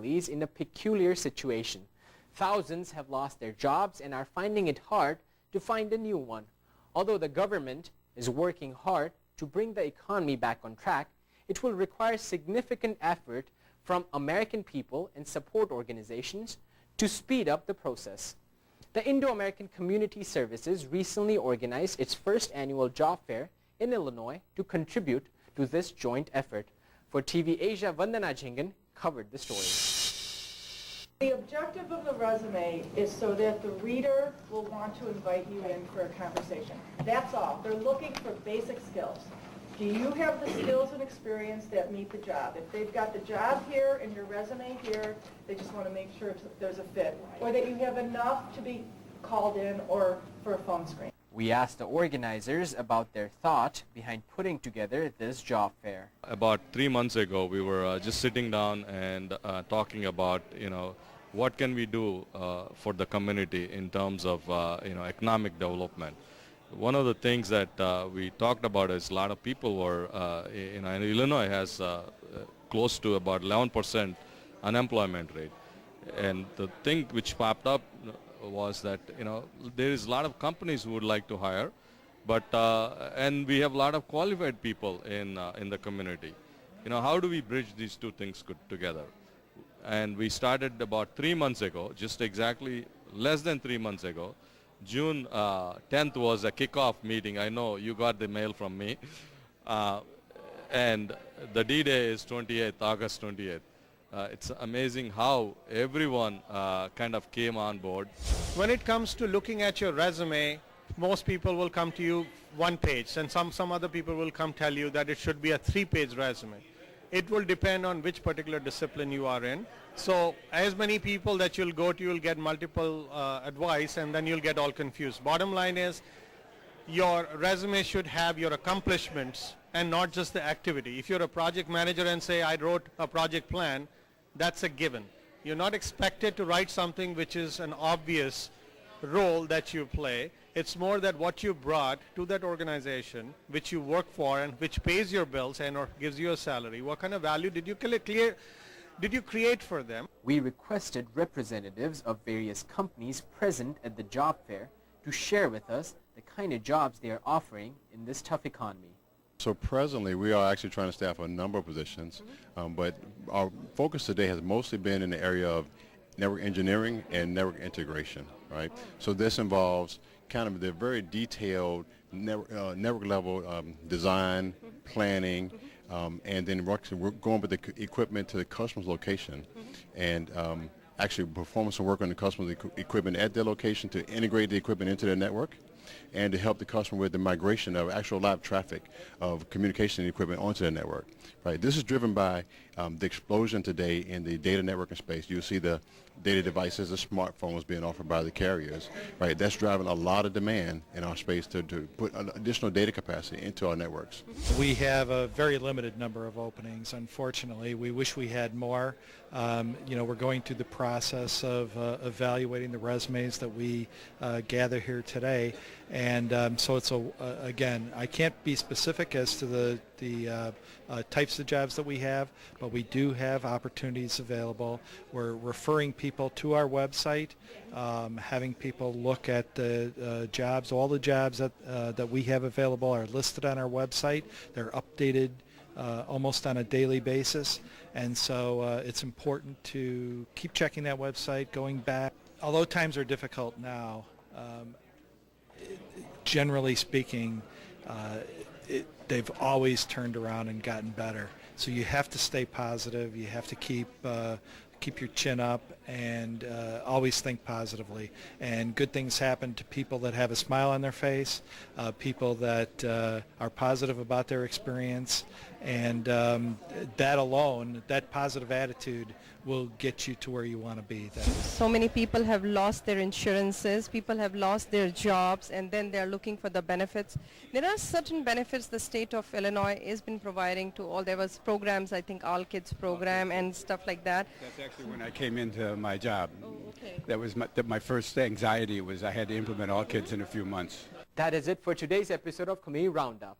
families in a peculiar situation. Thousands have lost their jobs and are finding it hard to find a new one. Although the government is working hard to bring the economy back on track, it will require significant effort from American people and support organizations to speed up the process. The Indo-American Community Services recently organized its first annual job fair in Illinois to contribute to this joint effort. For TV Asia, Vandana Jhingan covered the story. The objective of the resume is so that the reader will want to invite you in for a conversation. That's all. They're looking for basic skills. Do you have the skills and experience that meet the job? If they've got the job here and your resume here, they just want to make sure there's a fit, or that you have enough to be called in or for a phone screen. We asked the organizers about their thought behind putting together this job fair. About 3 months ago, we were just sitting down and talking about, what can we do for the community in terms of, economic development. One of the things that we talked about is a lot of people were, Illinois has close to about 11% unemployment rate. And the thing which popped up was that, there is a lot of companies who would like to hire, but, and we have a lot of qualified people in the community. How do we bridge these two things together? And we started about 3 months ago, just exactly less than 3 months ago. June 10th was a kickoff meeting. I know you got the mail from me. And the D-Day is August 28th. It's amazing how everyone kind of came on board. When it comes to looking at your resume, most people will come to you one page, and some other people will come tell you that it should be a 3-page resume. It will depend on which particular discipline you are in. So as many people that you'll go to, you'll get multiple advice, and then you'll get all confused. Bottom line is, your resume should have your accomplishments and not just the activity. If you're a project manager and say, I wrote a project plan, that's a given. You're not expected to write something which is an obvious role that you play. It's more that what you brought to that organization, which you work for and which pays your bills and or gives you a salary. What kind of value did you create for them? We requested representatives of various companies present at the job fair to share with us the kind of jobs they are offering in this tough economy. So presently, we are actually trying to staff a number of positions, but our focus today has mostly been in the area of network engineering and network integration, right? So this involves kind of the very detailed network level design, planning, and then we're going with the equipment to the customer's location, and actually performing some work on the customer's equipment at their location to integrate the equipment into their network, and to help the customer with the migration of actual live traffic of communication equipment onto their network. Right. This is driven by the explosion today in the data networking space. You see the data devices, the smartphones being offered by the carriers. Right. That's driving a lot of demand in our space to put additional data capacity into our networks. We have a very limited number of openings, unfortunately. We wish we had more. We're going through the process of evaluating the resumes that we gather here today. And so it's again, I can't be specific as to the types of jobs that we have, but we do have opportunities available. We're referring people to our website, having people look at the jobs. All the jobs that we have available are listed on our website. They're updated almost on a daily basis, and so it's important to keep checking that website, going back. Although times are difficult now, generally speaking, they've always turned around and gotten better. So you have to stay positive. You have to keep your chin up and always think positively. And good things happen to people that have a smile on their face, people that are positive about their experience, and that alone, that positive attitude, will get you to where you want to be. So many people have lost their insurances, people have lost their jobs, and then they're looking for the benefits. There are certain benefits the state of Illinois has been providing to all. There was programs, I think All Kids program and stuff like that. That's actually when I came into my job. Oh, okay. That was my first anxiety was I had to implement All Kids in a few months. That is it for today's episode of Community Roundup.